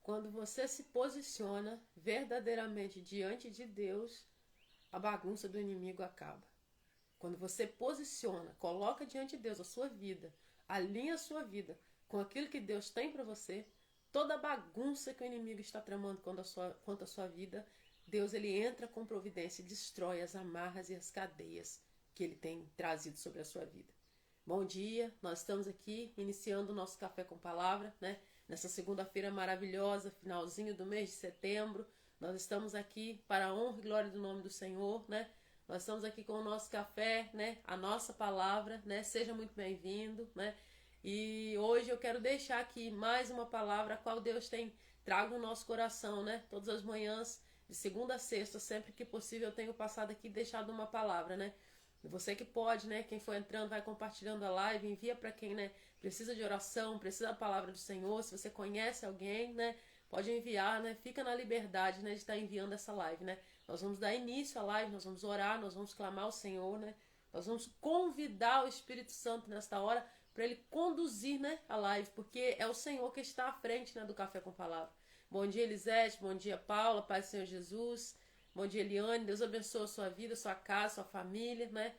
Quando você se posiciona verdadeiramente diante de Deus, a bagunça do inimigo acaba. Quando você posiciona, coloca diante de Deus a sua vida, alinha a sua vida com aquilo que Deus tem para você, toda a bagunça que o inimigo está tramando quanto à sua vida, Deus ele entra com providência e destrói as amarras e as cadeias que ele tem trazido sobre a sua vida. Bom dia, nós estamos aqui iniciando o nosso Café com Palavra, né? Nessa segunda-feira maravilhosa, finalzinho do mês de setembro. Nós estamos aqui para a honra e glória do nome do Senhor, né? Nós estamos aqui com o nosso café, né? A nossa palavra, né? Seja muito bem-vindo, né? E hoje eu quero deixar aqui mais uma palavra a qual Deus tem trago no nosso coração, né? Todas as manhãs, de segunda a sexta, sempre que possível, eu tenho passado aqui e deixado uma palavra, né? Você que pode, né? Quem for entrando, vai compartilhando a live, envia para quem, né, precisa de oração, precisa da palavra do Senhor. Se você conhece alguém, né, pode enviar, né? Fica na liberdade, né, de estar enviando essa live, né? Nós vamos dar início à live, nós vamos orar, nós vamos clamar ao Senhor, né? Nós vamos convidar o Espírito Santo nesta hora para ele conduzir, né, a live, porque é o Senhor que está à frente, né, do Café com Palavra. Bom dia, Elisete, bom dia, Paula, Pai do Senhor Jesus. Bom dia, Eliane. Deus abençoe a sua vida, sua casa, sua família, né?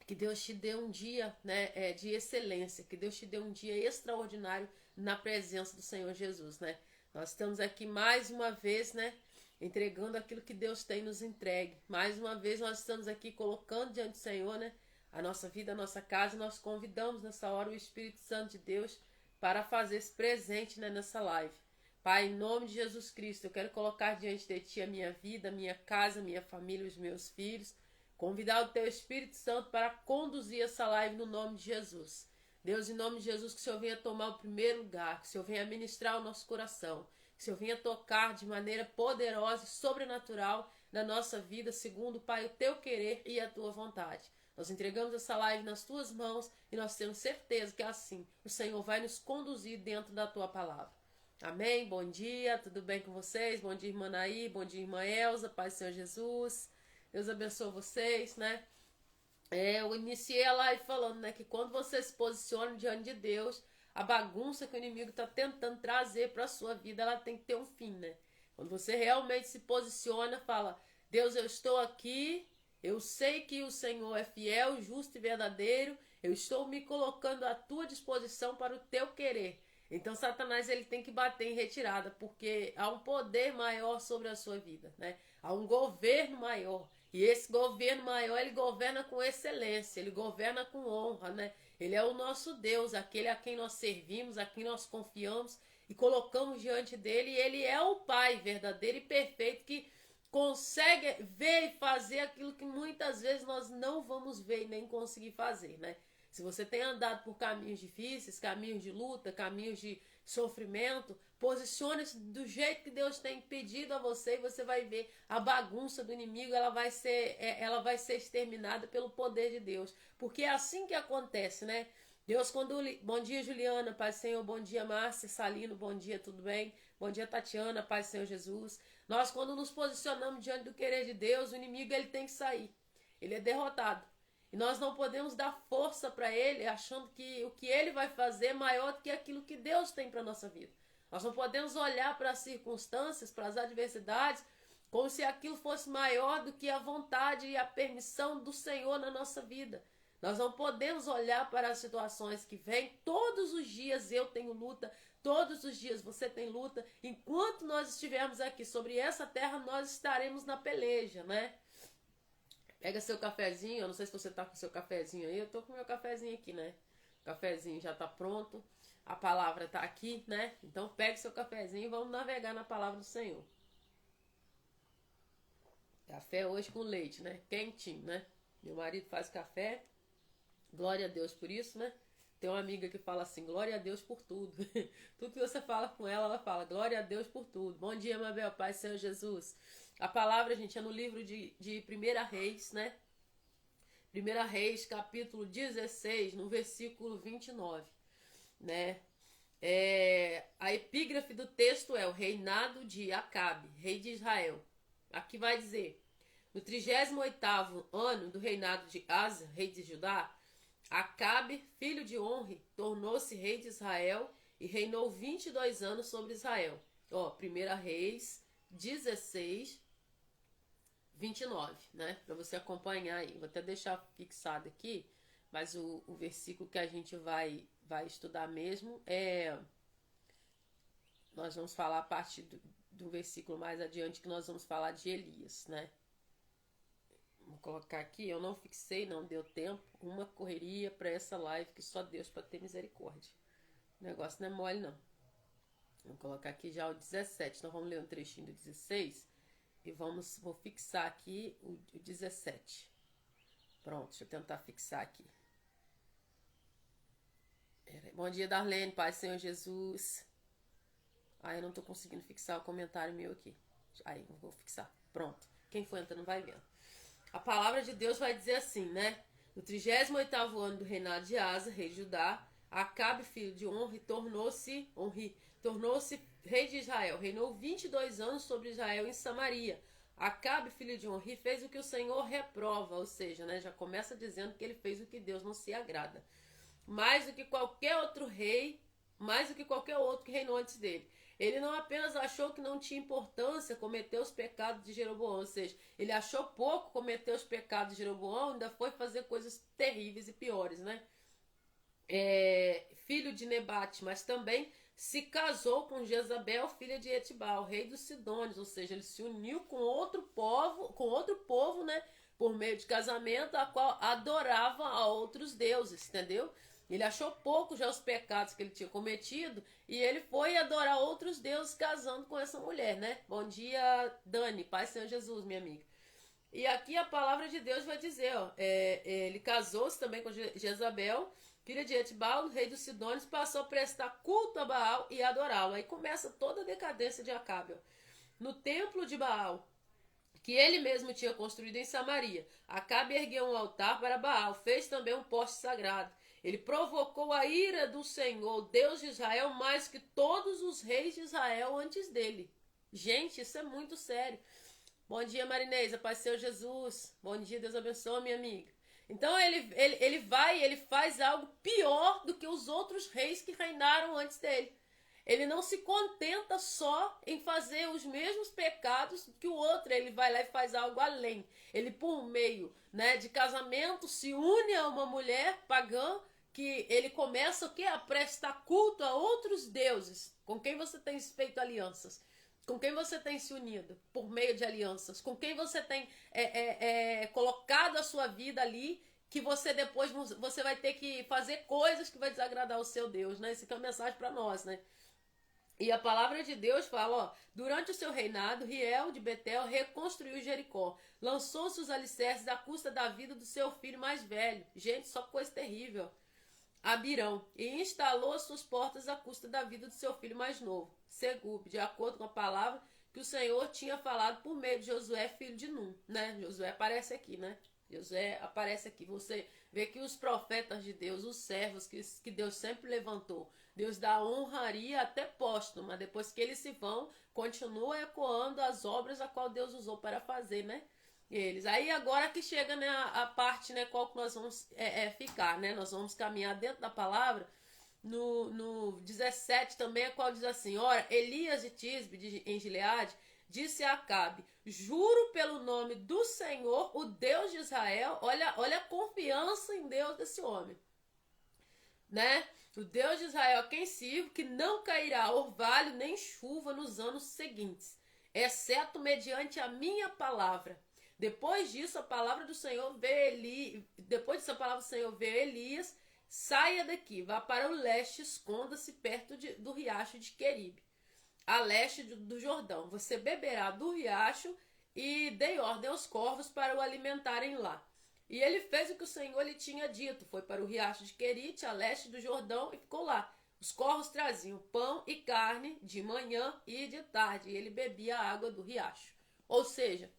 Que Deus te dê um dia, né, de excelência. Que Deus te dê um dia extraordinário na presença do Senhor Jesus, né? Nós estamos aqui mais uma vez, né, entregando aquilo que Deus tem nos entregue. Mais uma vez nós estamos aqui colocando diante do Senhor, né, a nossa vida, a nossa casa. E nós convidamos nessa hora o Espírito Santo de Deus para fazer esse presente, né, nessa live. Pai, em nome de Jesus Cristo, eu quero colocar diante de Ti a minha vida, a minha casa, a minha família, os meus filhos. Convidar o Teu Espírito Santo para conduzir essa live no nome de Jesus. Deus, em nome de Jesus, que o Senhor venha tomar o primeiro lugar, que o Senhor venha ministrar o nosso coração, que o Senhor venha tocar de maneira poderosa e sobrenatural na nossa vida, segundo, Pai, o Teu querer e a Tua vontade. Nós entregamos essa live nas Tuas mãos e nós temos certeza que assim o Senhor vai nos conduzir dentro da Tua palavra. Amém? Bom dia, tudo bem com vocês? Bom dia, irmã Naí, bom dia, irmã Elza, Pai do Senhor Jesus. Deus abençoe vocês, né? Eu iniciei a live falando, né, que quando você se posiciona diante de Deus, a bagunça que o inimigo está tentando trazer para a sua vida, ela tem que ter um fim, né? Quando você realmente se posiciona, fala, Deus, eu estou aqui, eu sei que o Senhor é fiel, justo e verdadeiro, eu estou me colocando à tua disposição para o teu querer. Então Satanás ele tem que bater em retirada, porque há um poder maior sobre a sua vida, né? Há um governo maior. E esse governo maior, ele governa com excelência, ele governa com honra, né? Ele é o nosso Deus, aquele a quem nós servimos, a quem nós confiamos e colocamos diante dele. E ele é o Pai verdadeiro e perfeito que consegue ver e fazer aquilo que muitas vezes nós não vamos ver e nem conseguir fazer, né? Se você tem andado por caminhos difíceis, caminhos de luta, caminhos de sofrimento, posicione-se do jeito que Deus tem pedido a você e você vai ver a bagunça do inimigo, ela vai ser exterminada pelo poder de Deus. Porque é assim que acontece, né? Deus, bom dia, Juliana, Pai do Senhor, bom dia, Márcia, Salino, bom dia, tudo bem? Bom dia, Tatiana, Pai do Senhor Jesus. Nós, quando nos posicionamos diante do querer de Deus, o inimigo ele tem que sair. Ele é derrotado. E nós não podemos dar força para ele, achando que o que ele vai fazer é maior do que aquilo que Deus tem para a nossa vida. Nós não podemos olhar para as circunstâncias, para as adversidades, como se aquilo fosse maior do que a vontade e a permissão do Senhor na nossa vida. Nós não podemos olhar para as situações que vêm. Todos os dias eu tenho luta, todos os dias você tem luta. Enquanto nós estivermos aqui sobre essa terra, nós estaremos na peleja, né? Pega seu cafezinho, eu não sei se você tá com seu cafezinho aí, eu tô com meu cafezinho aqui, né? O cafezinho já tá pronto, a palavra tá aqui, né? Então pegue seu cafezinho e vamos navegar na palavra do Senhor. Café hoje com leite, né? Quentinho, né? Meu marido faz café, glória a Deus por isso, né? Tem uma amiga que fala assim, glória a Deus por tudo. Tudo que você fala com ela, ela fala, glória a Deus por tudo. Bom dia, Mabel, Pai, Senhor Jesus. A palavra, gente, é no livro de 1 Reis, né? 1 Reis, capítulo 16, no versículo 29, né? A epígrafe do texto é o reinado de Acabe, rei de Israel. Aqui vai dizer, no 38º ano do reinado de Asa, rei de Judá, Acabe, filho de Onre, tornou-se rei de Israel e reinou 22 anos sobre Israel. Ó, 1 Reis 16, 29, né? Para você acompanhar aí. Vou até deixar fixado aqui, mas o versículo que a gente vai estudar mesmo é... Nós vamos falar a partir do versículo mais adiante, que nós vamos falar de Elias, né? Vou colocar aqui, eu não fixei, não deu tempo. Uma correria para essa live que só Deus para ter misericórdia. O negócio não é mole, não. Vou colocar aqui já o 17. Então vamos ler um trechinho do 16 e vou fixar aqui o 17. Pronto, deixa eu tentar fixar aqui. Bom dia, Darlene, Pai, Senhor Jesus. Ah, eu não tô conseguindo fixar o comentário meu aqui. Aí, eu vou fixar. Pronto. Quem for entrando vai vendo. A palavra de Deus vai dizer assim, né? No 38º ano do reinado de Asa, rei de Judá, Acabe, filho de Onri, tornou-se rei de Israel. Reinou 22 anos sobre Israel em Samaria. Acabe, filho de Onri, fez o que o Senhor reprova, ou seja, né, já começa dizendo que ele fez o que Deus não se agrada. Mais do que qualquer outro rei, mais do que qualquer outro que reinou antes dele. Ele não apenas achou que não tinha importância cometer os pecados de Jeroboão, ou seja, ele achou pouco cometer os pecados de Jeroboão, ainda foi fazer coisas terríveis e piores, né? Filho de Nebate, mas também se casou com Jezabel, filha de Etibal, rei dos Sidônios, ou seja, ele se uniu com outro povo, né, por meio de casamento, a qual adorava a outros deuses, entendeu? Ele achou pouco já os pecados que ele tinha cometido e ele foi adorar outros deuses casando com essa mulher, né? Bom dia, Dani, Pai Senhor Jesus, minha amiga. E aqui a palavra de Deus vai dizer, ó, ele casou-se também com Jezabel, filha de Etibal, rei dos Sidônios, passou a prestar culto a Baal e adorá-lo. Aí começa toda a decadência de Acabe. No templo de Baal, que ele mesmo tinha construído em Samaria, Acabe ergueu um altar para Baal, fez também um poste sagrado. Ele provocou a ira do Senhor, Deus de Israel, mais que todos os reis de Israel antes dele. Gente, isso é muito sério. Bom dia, Marinês, a paz do Senhor Jesus. Bom dia, Deus abençoe, minha amiga. Então ele faz algo pior do que os outros reis que reinaram antes dele. Ele não se contenta só em fazer os mesmos pecados que o outro, ele vai lá e faz algo além. Ele, por meio, né, de casamento, se une a uma mulher pagã, que ele começa o quê? A prestar culto a outros deuses, com quem você tem feito alianças, com quem você tem se unido por meio de alianças, com quem você tem colocado a sua vida ali, que você depois você vai ter que fazer coisas que vai desagradar o seu Deus, né? Isso aqui é uma mensagem para nós, né? E a palavra de Deus fala, ó, durante o seu reinado, Riel de Betel reconstruiu Jericó, lançou-se os alicerces à custa da vida do seu filho mais velho. Gente, só coisa terrível. Abirão, e instalou suas portas à custa da vida do seu filho mais novo, Segub, de acordo com a palavra que o Senhor tinha falado por meio de Josué, filho de Num, né? Josué aparece aqui, né? Josué aparece aqui. Você vê que os profetas de Deus, os servos que Deus sempre levantou, Deus dá honraria até póstuma, mas depois que eles se vão, continua ecoando as obras a qual Deus usou para fazer, né? Eles. Aí agora que chega, né, a parte, né, qual que nós vamos ficar, né? Nós vamos caminhar dentro da palavra. No 17 também, a qual diz assim: ora, Elias de Tisbe, em Gileade, disse a Acabe: juro pelo nome do Senhor, o Deus de Israel. Olha a confiança em Deus desse homem, né? O Deus de Israel a quem sirvo, que não cairá orvalho nem chuva nos anos seguintes, exceto mediante a minha palavra. Depois disso, a palavra do Senhor veio Elias, saia daqui, vá para o leste, esconda-se perto do riacho de Queribe, a leste do Jordão. Você beberá do riacho, e dei ordem aos corvos para o alimentarem lá. E ele fez o que o Senhor lhe tinha dito, foi para o riacho de Querite, a leste do Jordão, e ficou lá. Os corvos traziam pão e carne de manhã e de tarde, e ele bebia a água do riacho. Ou seja,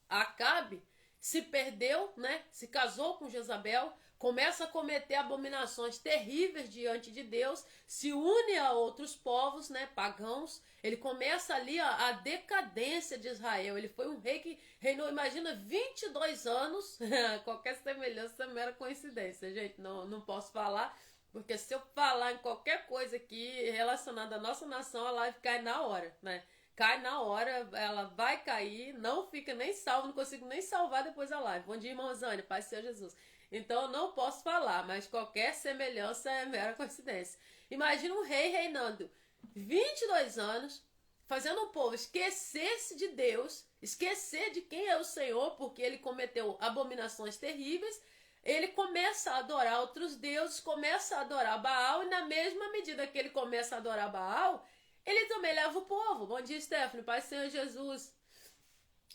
Acabe se perdeu, né? Se casou com Jezabel, começa a cometer abominações terríveis diante de Deus, se une a outros povos, né, pagãos. Ele começa ali a decadência de Israel. Ele foi um rei que reinou, imagina, 22 anos. Qualquer semelhança é mera coincidência, gente. Não posso falar, porque se eu falar em qualquer coisa aqui relacionada à nossa nação, a live cai na hora, né? Cai na hora, ela vai cair, não fica nem salvo, não consigo nem salvar depois da live. Bom dia, irmã Rosânia, paz do Senhor Jesus. Então eu não posso falar, mas qualquer semelhança é mera coincidência. Imagina um rei reinando 22 anos, fazendo o povo esquecer-se de Deus, esquecer de quem é o Senhor, porque ele cometeu abominações terríveis. Ele começa a adorar outros deuses, começa a adorar Baal, e na mesma medida que ele começa a adorar Baal, ele também leva o povo. Bom dia, Stephanie, Pai Senhor Jesus,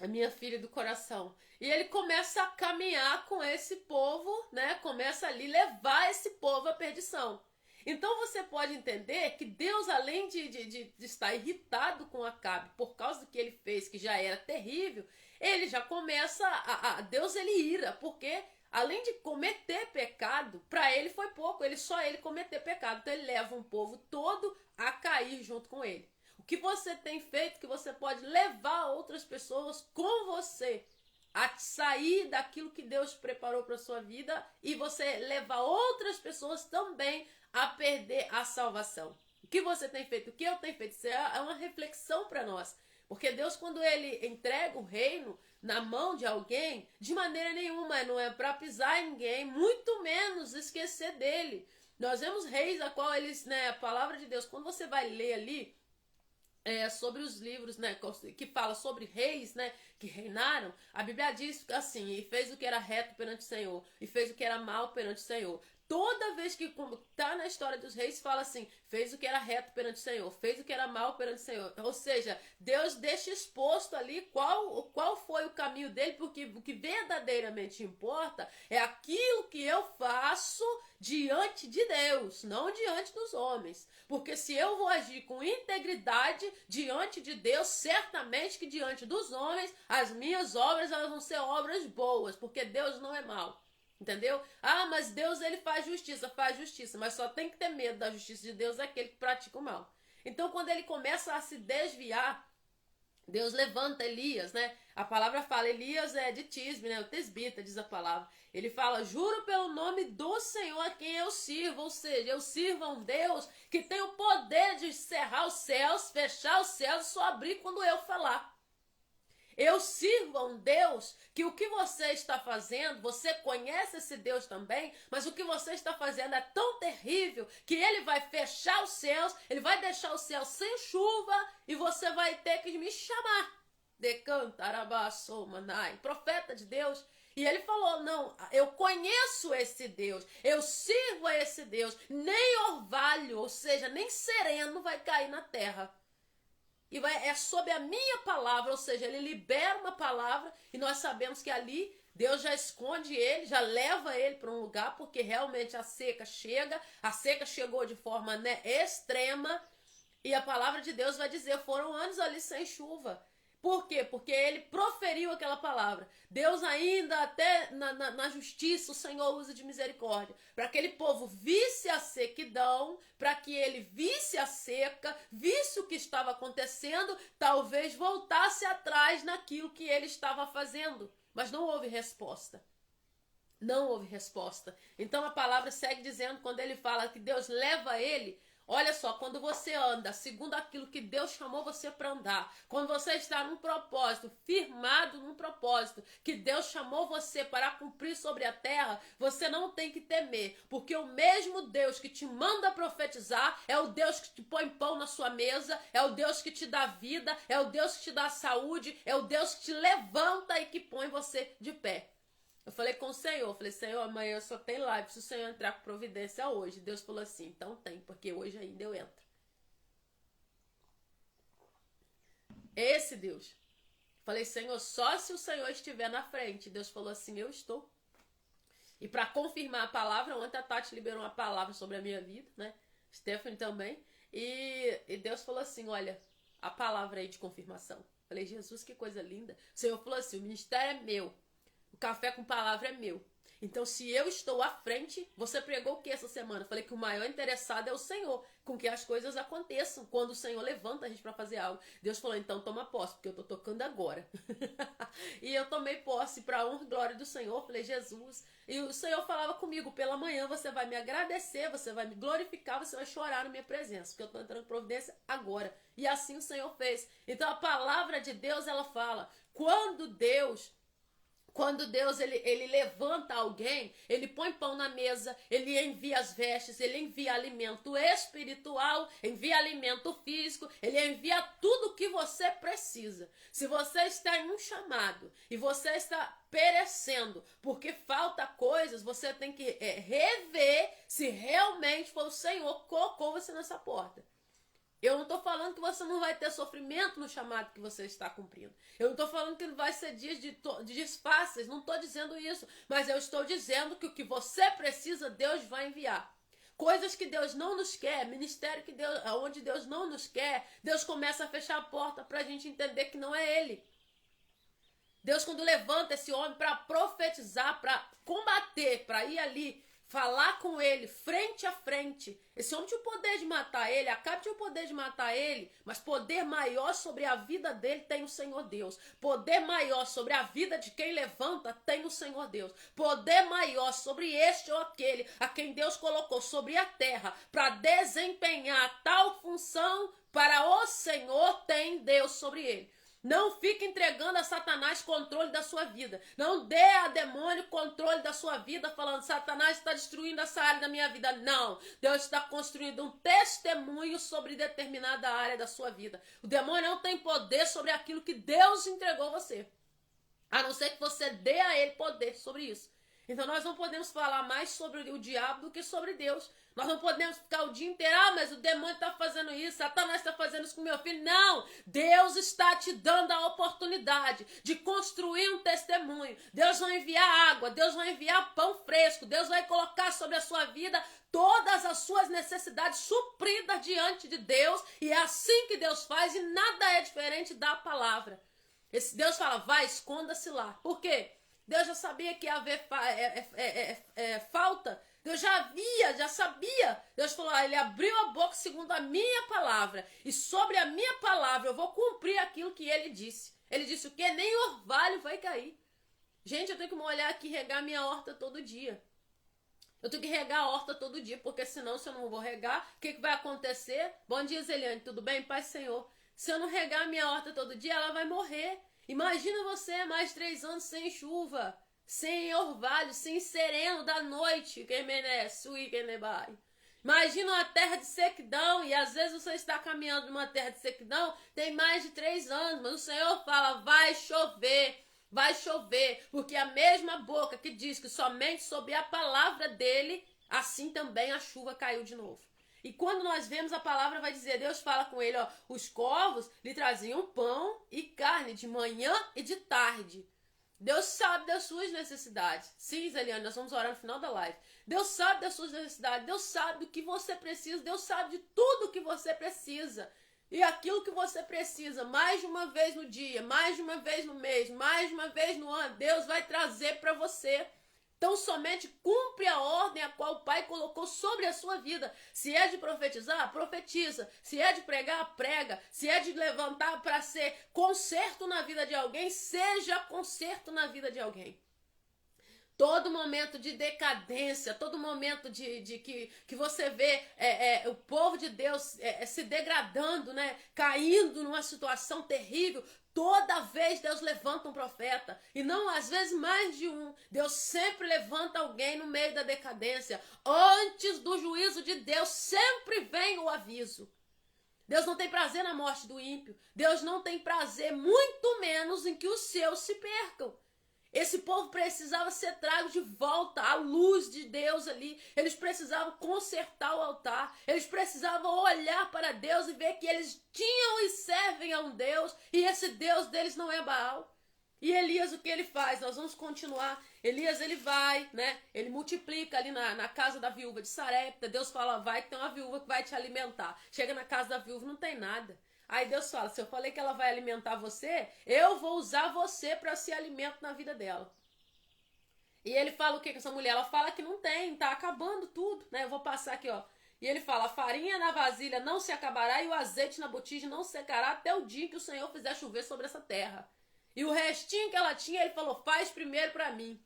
a minha filha do coração. E ele começa a caminhar com esse povo, né? Começa ali levar esse povo à perdição. Então você pode entender que Deus, além de estar irritado com Acabe por causa do que ele fez, que já era terrível, ele já começa Deus ele ira, porque além de cometer pecado, para ele foi pouco, só ele cometer pecado. Então ele leva um povo todo a cair junto com ele. O que você tem feito, que você pode levar outras pessoas com você a sair daquilo que Deus preparou para sua vida, e você levar outras pessoas também a perder a salvação. O que você tem feito? O que eu tenho feito? Isso é uma reflexão para nós. Porque Deus, quando ele entrega o reino na mão de alguém, de maneira nenhuma, não é para pisar em ninguém, muito menos esquecer dele. Nós vemos reis a qual eles, né, a palavra de Deus, quando você vai ler ali sobre os livros, né, que fala sobre reis, né, que reinaram, a Bíblia diz assim: e fez o que era reto perante o Senhor, e fez o que era mal perante o Senhor. Toda vez que está na história dos reis, fala assim: fez o que era reto perante o Senhor, fez o que era mal perante o Senhor. Ou seja, Deus deixa exposto ali qual foi o caminho dele, porque o que verdadeiramente importa é aquilo que eu faço diante de Deus, não diante dos homens. Porque se eu vou agir com integridade diante de Deus, certamente que diante dos homens, as minhas obras elas vão ser obras boas, porque Deus não é mau. Entendeu? Ah, mas Deus ele faz justiça, mas só tem que ter medo da justiça de Deus aquele que pratica o mal. Então, quando ele começa a se desviar, Deus levanta Elias, né? A palavra fala, Elias é de Tisbe, né? O tesbita, diz a palavra. Ele fala: juro pelo nome do Senhor a quem eu sirvo. Ou seja, eu sirvo a um Deus que tem o poder de cerrar os céus, fechar os céus e só abrir quando eu falar. Eu sirvo a um Deus que o que você está fazendo, você conhece esse Deus também, mas o que você está fazendo é tão terrível que ele vai fechar os céus, ele vai deixar os céus sem chuva e você vai ter que me chamar. Decantarabaçou, manai, profeta de Deus. E ele falou: não, eu conheço esse Deus, eu sirvo a esse Deus, nem orvalho, ou seja, nem sereno vai cair na terra. E é sob a minha palavra, ou seja, ele libera uma palavra e nós sabemos que ali Deus já esconde ele, já leva ele para um lugar, porque realmente a seca chega, a seca chegou de forma, né, extrema, e a palavra de Deus vai dizer: foram anos ali sem chuva. Por quê? Porque ele proferiu aquela palavra. Deus ainda, até na justiça, o Senhor usa de misericórdia. Para que aquele povo visse a sequidão, para que ele visse a seca, visse o que estava acontecendo, talvez voltasse atrás naquilo que ele estava fazendo. Mas não houve resposta. Não houve resposta. Então a palavra segue dizendo, quando ele fala que Deus leva ele... Olha só, quando você anda segundo aquilo que Deus chamou você para andar, quando você está num propósito, firmado num propósito que Deus chamou você para cumprir sobre a terra, você não tem que temer, porque o mesmo Deus que te manda profetizar é o Deus que te põe pão na sua mesa, é o Deus que te dá vida, é o Deus que te dá saúde, é o Deus que te levanta e que põe você de pé. Eu falei com o Senhor, Senhor, amanhã eu só tenho live, se o Senhor entrar com providência hoje. Deus falou assim: então tem, porque hoje ainda eu entro. Esse Deus. Falei: Senhor, só se o Senhor estiver na frente. Deus falou assim: eu estou. E para confirmar a palavra, ontem a Tati liberou uma palavra sobre a minha vida, né? Stephanie também. E Deus falou assim: olha, a palavra aí de confirmação. Falei: Jesus, que coisa linda. O Senhor falou assim: o ministério é meu. O café com palavra é meu. Então, se eu estou à frente, você pregou o que essa semana? Eu falei que o maior interessado é o Senhor, com que as coisas aconteçam, quando o Senhor levanta a gente para fazer algo. Deus falou, então toma posse, porque eu estou tocando agora. E eu tomei posse para a honra e glória do Senhor. Eu falei, Jesus. E o Senhor falava comigo, pela manhã você vai me agradecer, você vai me glorificar, você vai chorar na minha presença, porque eu estou entrando em providência agora. E assim o Senhor fez. Então a palavra de Deus, ela fala, quando Deus ele levanta alguém, ele põe pão na mesa, ele envia as vestes, ele envia alimento espiritual, envia alimento físico, ele envia tudo o que você precisa. Se você está em um chamado e você está perecendo porque falta coisas, você tem que rever se realmente foi o Senhor que colocou você nessa porta. Eu não estou falando que você não vai ter sofrimento no chamado que você está cumprindo. Eu não estou falando que não vai ser dias de dias fáceis. Não estou dizendo isso. Mas eu estou dizendo que o que você precisa, Deus vai enviar. Coisas que Deus não nos quer, ministério que Deus, onde Deus não nos quer, Deus começa a fechar a porta para a gente entender que não é Ele. Deus, quando levanta esse homem para profetizar, para combater, para ir ali, falar com ele, frente a frente. Esse homem tinha o poder de matar ele, Acabe tinha o poder de matar ele, mas poder maior sobre a vida dele tem o Senhor Deus. Poder maior sobre a vida de quem levanta tem o Senhor Deus. Poder maior sobre este ou aquele a quem Deus colocou sobre a terra para desempenhar tal função para o Senhor tem Deus sobre ele. Não fique entregando a Satanás controle da sua vida. Não dê a demônio controle da sua vida, falando, Satanás está destruindo essa área da minha vida. Não, Deus está construindo um testemunho sobre determinada área da sua vida. O demônio não tem poder sobre aquilo que Deus entregou a você. A não ser que você dê a ele poder sobre isso. Então nós não podemos falar mais sobre o diabo do que sobre Deus. Nós não podemos ficar o dia inteiro, mas o demônio está fazendo isso, Satanás está fazendo isso com meu filho. Não, Deus está te dando a oportunidade de construir um testemunho. Deus vai enviar água, Deus vai enviar pão fresco, Deus vai colocar sobre a sua vida todas as suas necessidades supridas diante de Deus. E é assim que Deus faz e nada é diferente da palavra. Deus fala, vai, esconda-se lá. Por quê? Deus já sabia que ia haver falta. Deus já sabia. Deus falou, ele abriu a boca segundo a minha palavra. E sobre a minha palavra eu vou cumprir aquilo que ele disse. Ele disse o quê? Nem orvalho vai cair. Gente, eu tenho que molhar aqui e regar minha horta todo dia. Eu tenho que regar a horta todo dia, porque senão, se eu não vou regar, o que vai acontecer? Bom dia, Zeliane, tudo bem? Paz, Senhor. Se eu não regar a minha horta todo dia, ela vai morrer. Imagina você mais 3 anos sem chuva, sem orvalho, sem sereno da noite. Imagina uma terra de sequidão, e às vezes você está caminhando numa terra de sequidão, tem mais de 3 anos, mas o Senhor fala, vai chover, porque a mesma boca que diz que somente sobre a palavra dele, assim também a chuva caiu de novo. E quando nós vemos a palavra, vai dizer, Deus fala com ele, ó, os corvos lhe traziam pão e carne de manhã e de tarde. Deus sabe das suas necessidades. Sim, Zeliane, nós vamos orar no final da live. Deus sabe das suas necessidades, Deus sabe do que você precisa, Deus sabe de tudo que você precisa. E aquilo que você precisa, mais de uma vez no dia, mais de uma vez no mês, mais de uma vez no ano, Deus vai trazer para você. Então somente cumpre a ordem a qual o Pai colocou sobre a sua vida. Se é de profetizar, profetiza. Se é de pregar, prega. Se é de levantar para ser conserto na vida de alguém, seja conserto na vida de alguém. Todo momento de decadência, todo momento de que você vê o povo de Deus se degradando, né, caindo numa situação terrível, toda vez Deus levanta um profeta, e não às vezes mais de um. Deus sempre levanta alguém no meio da decadência. Antes do juízo de Deus sempre vem o aviso. Deus não tem prazer na morte do ímpio. Deus não tem prazer, muito menos em que os seus se percam. Esse povo precisava ser trago de volta à luz de Deus ali. Eles precisavam consertar o altar. Eles precisavam olhar para Deus e ver que eles tinham e servem a um Deus. E esse Deus deles não é Baal. E Elias, o que ele faz? Nós vamos continuar. Elias, ele vai, né? Ele multiplica ali na casa da viúva de Sarepta. Deus fala, vai que tem uma viúva que vai te alimentar. Chega na casa da viúva, não tem nada. Aí Deus fala, se eu falei que ela vai alimentar você, eu vou usar você para ser alimento na vida dela. E ele fala o que com essa mulher? Ela fala que não tem, tá acabando tudo, né? Eu vou passar aqui, ó. E ele fala, a farinha na vasilha não se acabará e o azeite na botija não secará até o dia que o Senhor fizer chover sobre essa terra. E o restinho que ela tinha, ele falou, faz primeiro para mim.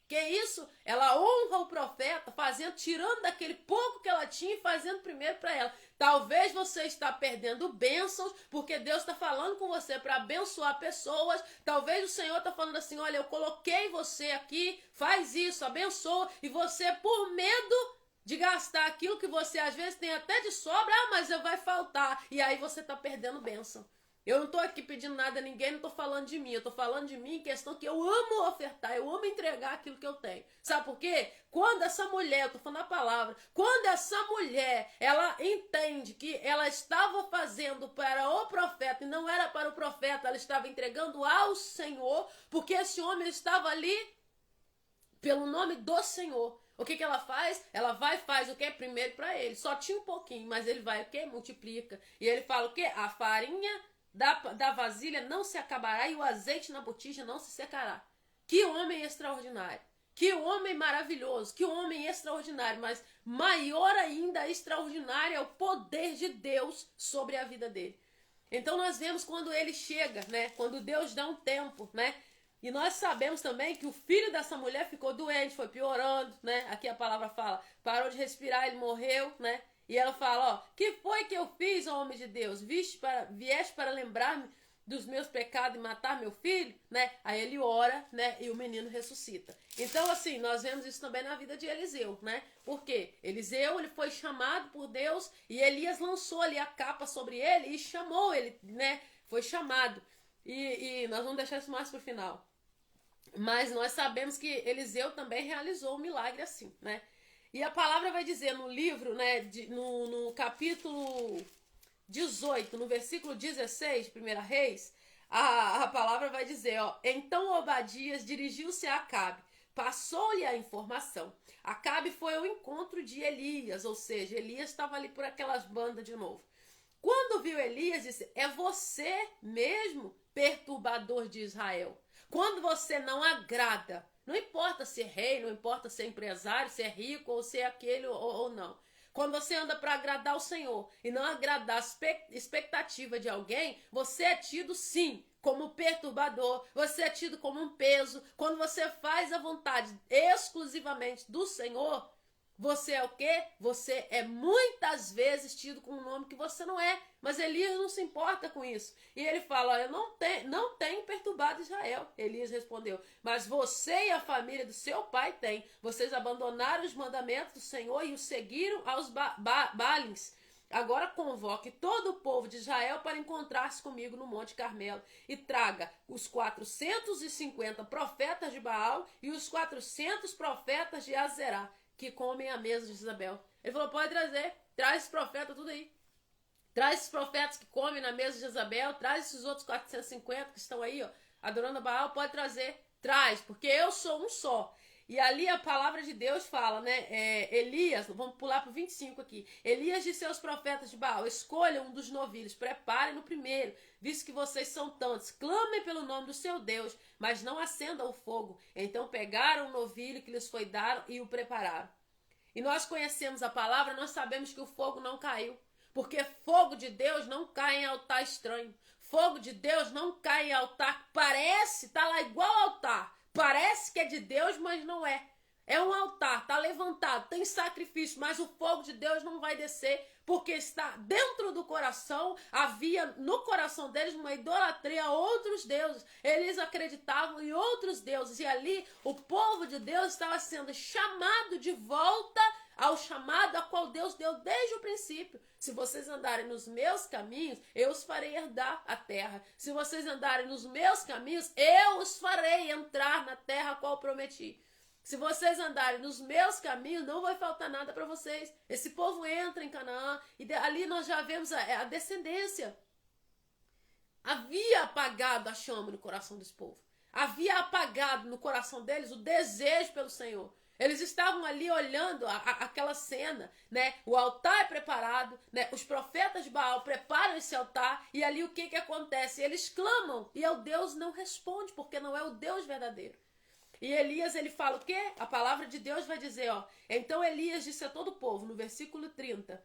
Que isso? Ela honra o profeta, tirando daquele pouco que ela tinha e fazendo primeiro para ela. Talvez você está perdendo bênçãos, porque Deus está falando com você para abençoar pessoas. Talvez o Senhor está falando assim, olha, eu coloquei você aqui, faz isso, abençoa. E você, por medo de gastar aquilo que você às vezes tem até de sobra, mas vai faltar. E aí você está perdendo bênção. Eu não estou aqui pedindo nada a ninguém, não estou falando de mim. Eu estou falando de mim em questão que eu amo ofertar, eu amo entregar aquilo que eu tenho. Sabe por quê? Quando essa mulher, eu estou falando a palavra, quando essa mulher, ela entende que ela estava fazendo para o profeta e não era para o profeta, ela estava entregando ao Senhor, porque esse homem estava ali pelo nome do Senhor. O que ela faz? Ela vai e faz o que? Primeiro para ele. Só tinha um pouquinho, mas ele vai o que? Multiplica. E ele fala o que? A farinha da vasilha não se acabará e o azeite na botija não se secará. Que homem extraordinário. Que homem maravilhoso. Que homem extraordinário. Mas maior ainda, extraordinário é o poder de Deus sobre a vida dele. Então nós vemos quando ele chega, né? Quando Deus dá um tempo, né? E nós sabemos também que o filho dessa mulher ficou doente, foi piorando, né? Aqui a palavra fala, parou de respirar, ele morreu, né? E ela fala, ó, que foi que eu fiz, ó homem de Deus? Vieste para lembrar-me dos meus pecados e matar meu filho, né? Aí ele ora, né? E o menino ressuscita. Então, assim, nós vemos isso também na vida de Eliseu, né? Por quê? Eliseu, ele foi chamado por Deus e Elias lançou ali a capa sobre ele e chamou ele, né? Foi chamado. E nós vamos deixar isso mais pro final. Mas nós sabemos que Eliseu também realizou um milagre assim, né? E a palavra vai dizer no livro, né, no capítulo 18, no versículo 16, 1 Reis, a palavra vai dizer, ó, então Obadias dirigiu-se a Acabe, passou-lhe a informação. Acabe foi ao encontro de Elias, ou seja, Elias estava ali por aquelas bandas de novo. Quando viu Elias, disse, é você mesmo, perturbador de Israel. Quando você não agrada, não importa ser rei, não importa ser empresário, ser rico ou ser aquele ou não. Quando você anda para agradar o Senhor e não agradar a expectativa de alguém, você é tido sim como perturbador, você é tido como um peso. Quando você faz a vontade exclusivamente do Senhor, você é o quê? Você é muitas vezes tido com um nome que você não é. Mas Elias não se importa com isso. E ele fala, eu não tenho perturbado Israel. Elias respondeu, mas você e a família do seu pai têm. Vocês abandonaram os mandamentos do Senhor e os seguiram aos Baalins. Agora convoque todo o povo de Israel para encontrar-se comigo no Monte Carmelo e traga os 450 profetas de Baal e os 400 profetas de Azerá, que comem a mesa de Jezabel. Ele falou, pode trazer, traz esses profetas tudo aí. Traz esses profetas que comem na mesa de Jezabel, traz esses outros 450 que estão aí, ó, adorando a Baal, pode trazer, traz, porque eu sou um só. E ali a palavra de Deus fala, né, Elias, vamos pular para o 25 aqui, Elias disse aos profetas de Baal, escolham um dos novilhos, preparem no primeiro, visto que vocês são tantos, clamem pelo nome do seu Deus, mas não acendam o fogo. Então pegaram o novilho que lhes foi dado e o prepararam. E nós conhecemos a palavra, nós sabemos que o fogo não caiu, porque fogo de Deus não cai em altar estranho, fogo de Deus não cai em altar, parece, tá lá igual altar, parece que é de Deus, mas não é. É um altar, tá levantado, tem sacrifício, mas o fogo de Deus não vai descer, porque está dentro do coração, havia no coração deles uma idolatria a outros deuses. Eles acreditavam em outros deuses, e ali o povo de Deus estava sendo chamado de volta ao chamado a qual Deus deu desde o princípio. Se vocês andarem nos meus caminhos, eu os farei herdar a terra. Se vocês andarem nos meus caminhos, eu os farei entrar na terra a qual prometi. Se vocês andarem nos meus caminhos, não vai faltar nada para vocês. Esse povo entra em Canaã e ali nós já vemos a descendência. Havia apagado a chama no coração desse povo. Havia apagado no coração deles o desejo pelo Senhor. Eles estavam ali olhando aquela cena, né? O altar é preparado, né? Os profetas de Baal preparam esse altar e ali o que acontece? Eles clamam e o Deus não responde, porque não é o Deus verdadeiro. E Elias, ele fala o quê? A palavra de Deus vai dizer, ó. Então Elias disse a todo o povo, no versículo 30.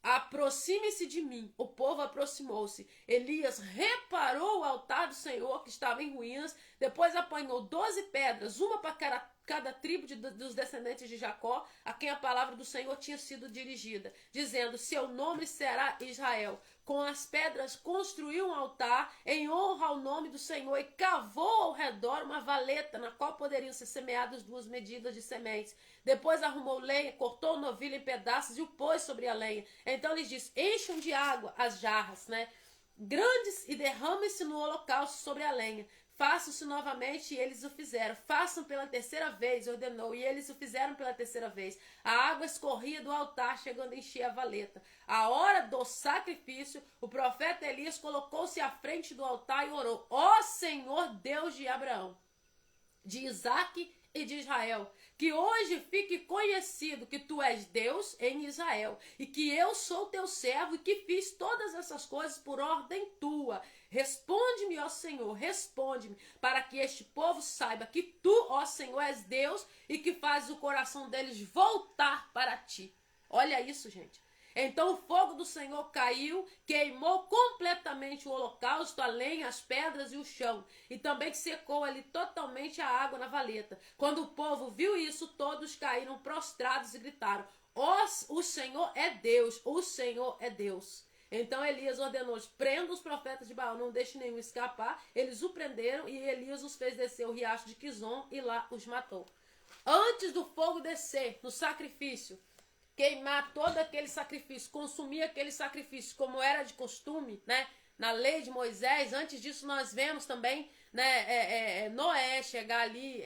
Aproxime-se de mim. O povo aproximou-se. Elias reparou o altar do Senhor que estava em ruínas. Depois apanhou 12 pedras, uma para cada tribo dos descendentes de Jacó, a quem a palavra do Senhor tinha sido dirigida, dizendo: seu nome será Israel. Com as pedras construiu um altar em honra ao nome do Senhor e cavou ao redor uma valeta na qual poderiam ser semeadas 2 medidas de sementes. Depois arrumou lenha, cortou o novilho em pedaços e o pôs sobre a lenha. Então lhes disse: encham de água as jarras, né, grandes, e derramem-se no holocausto sobre a lenha. Façam-se novamente, e eles o fizeram. Façam pela terceira vez, ordenou, e eles o fizeram pela terceira vez. A água escorria do altar, chegando a encher a valeta. A hora do sacrifício, o profeta Elias colocou-se à frente do altar e orou: ó Senhor Deus de Abraão, de Isaque e de Israel, que hoje fique conhecido que tu és Deus em Israel, e que eu sou teu servo e que fiz todas essas coisas por ordem tua. Responde-me, ó Senhor, responde-me, para que este povo saiba que tu, ó Senhor, és Deus e que fazes o coração deles voltar para ti. Olha isso, gente. Então o fogo do Senhor caiu, queimou completamente o holocausto, a lenha, as pedras e o chão. E também secou ali totalmente a água na valeta. Quando o povo viu isso, todos caíram prostrados e gritaram: o Senhor é Deus, o Senhor é Deus. Então Elias ordenou: prenda os profetas de Baal, não deixe nenhum escapar. Eles o prenderam e Elias os fez descer o riacho de Quizon e lá os matou. Antes do fogo descer no sacrifício, queimar todo aquele sacrifício, consumir aquele sacrifício como era de costume, né? Na lei de Moisés. Antes disso nós vemos também, né, Noé chegar ali,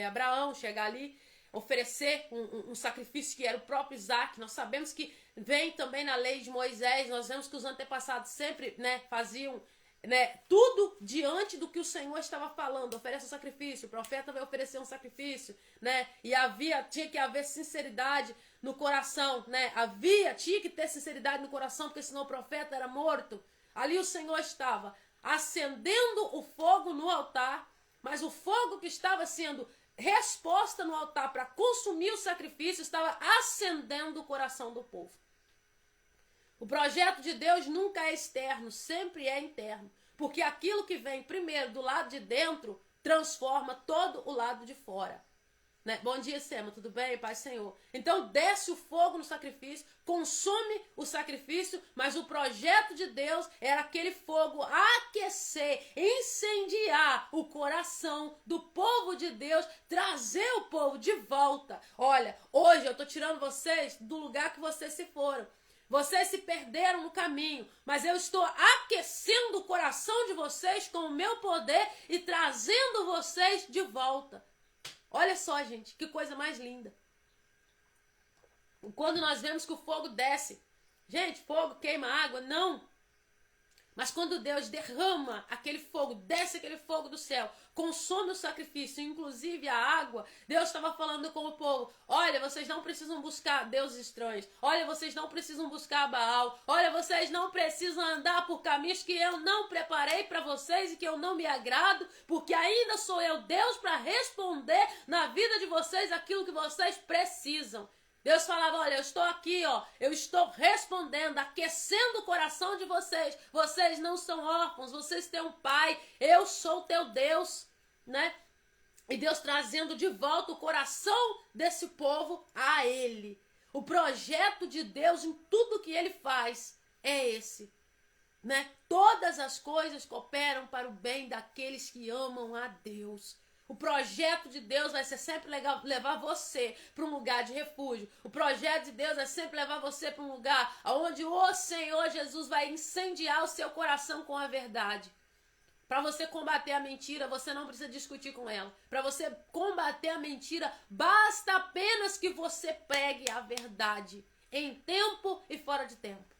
Abraão chegar ali, oferecer um sacrifício que era o próprio Isaac. Nós sabemos que vem também na lei de Moisés. Nós vemos que os antepassados sempre, né, faziam, né, tudo diante do que o Senhor estava falando. Oferece um sacrifício, o profeta vai oferecer um sacrifício, né? E tinha que haver sinceridade no coração, né? Tinha que ter sinceridade no coração, porque senão o profeta era morto. Ali o Senhor estava acendendo o fogo no altar, mas o fogo que estava sendo resposta no altar para consumir o sacrifício estava acendendo o coração do povo. O projeto de Deus nunca é externo, sempre é interno. Porque aquilo que vem primeiro do lado de dentro transforma todo o lado de fora. Né? Bom dia, Sema, tudo bem? Pai Senhor. Então desce o fogo no sacrifício, consome o sacrifício, mas o projeto de Deus era aquele fogo aquecer, incendiar o coração do povo de Deus, trazer o povo de volta. Olha, hoje eu estou tirando vocês do lugar que vocês se foram. Vocês se perderam no caminho, mas eu estou aquecendo o coração de vocês com o meu poder e trazendo vocês de volta. Olha só, gente, que coisa mais linda. Quando nós vemos que o fogo desce, gente, fogo queima água, não. Mas quando Deus derrama aquele fogo, desce aquele fogo do céu, consome o sacrifício, inclusive a água, Deus estava falando com o povo: olha, vocês não precisam buscar deuses estranhos, olha, vocês não precisam buscar Baal, olha, vocês não precisam andar por caminhos que eu não preparei para vocês e que eu não me agrado, porque ainda sou eu Deus para responder na vida de vocês aquilo que vocês precisam. Deus falava: olha, eu estou aqui, ó, eu estou respondendo, aquecendo o coração de vocês. Vocês não são órfãos, vocês têm um pai, eu sou teu Deus, né? E Deus trazendo de volta o coração desse povo a Ele. O projeto de Deus em tudo que Ele faz é esse, né? Todas as coisas cooperam para o bem daqueles que amam a Deus. O projeto de Deus vai ser sempre levar você para um lugar de refúgio. O projeto de Deus é sempre levar você para um lugar onde o Senhor Jesus vai incendiar o seu coração com a verdade. Para você combater a mentira, você não precisa discutir com ela. Para você combater a mentira, basta apenas que você pregue a verdade, em tempo e fora de tempo.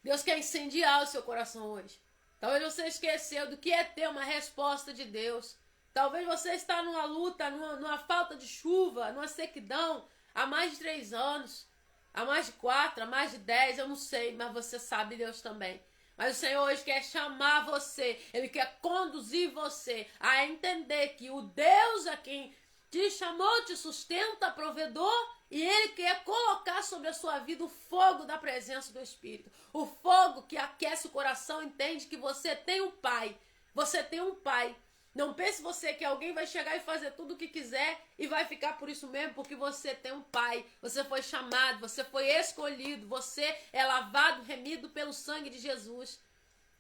Deus quer incendiar o seu coração hoje. Talvez você esqueceu do que é ter uma resposta de Deus. Talvez você está numa luta, numa falta de chuva, numa sequidão, há mais de 3 anos, há mais de 4, há mais de 10, eu não sei, mas você sabe, Deus também. Mas o Senhor hoje quer chamar você, Ele quer conduzir você a entender que o Deus a quem te chamou, te sustenta, provedor, e Ele quer colocar sobre a sua vida o fogo da presença do Espírito. O fogo que aquece o coração, entende que você tem um Pai. Você tem um Pai. Não pense você que alguém vai chegar e fazer tudo o que quiser e vai ficar por isso mesmo, porque você tem um Pai. Você foi chamado, você foi escolhido, você é lavado, remido pelo sangue de Jesus.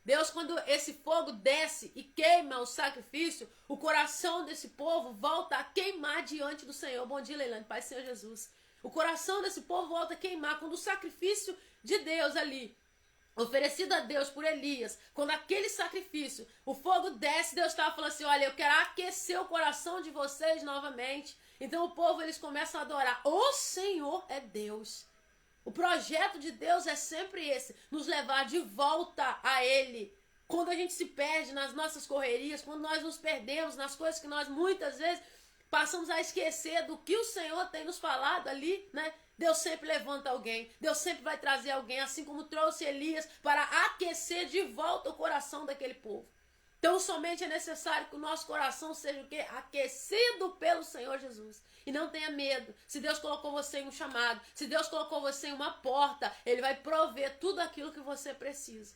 Deus, quando esse fogo desce e queima o sacrifício, o coração desse povo volta a queimar diante do Senhor. Bom dia, Leilane, Pai do Senhor Jesus. O coração desse povo volta a queimar quando o sacrifício de Deus ali, oferecido a Deus por Elias, quando aquele sacrifício, o fogo desce, Deus estava falando assim, olha, eu quero aquecer o coração de vocês novamente. Então o povo, eles começam a adorar. O Senhor é Deus. O projeto de Deus é sempre esse, nos levar de volta a Ele. Quando a gente se perde nas nossas correrias, quando nós nos perdemos nas coisas que nós muitas vezes passamos a esquecer do que o Senhor tem nos falado ali, né? Deus sempre levanta alguém, Deus sempre vai trazer alguém, assim como trouxe Elias para aquecer de volta o coração daquele povo. Então somente é necessário que o nosso coração seja o quê? Aquecido pelo Senhor Jesus. E não tenha medo. Se Deus colocou você em um chamado, se Deus colocou você em uma porta, Ele vai prover tudo aquilo que você precisa.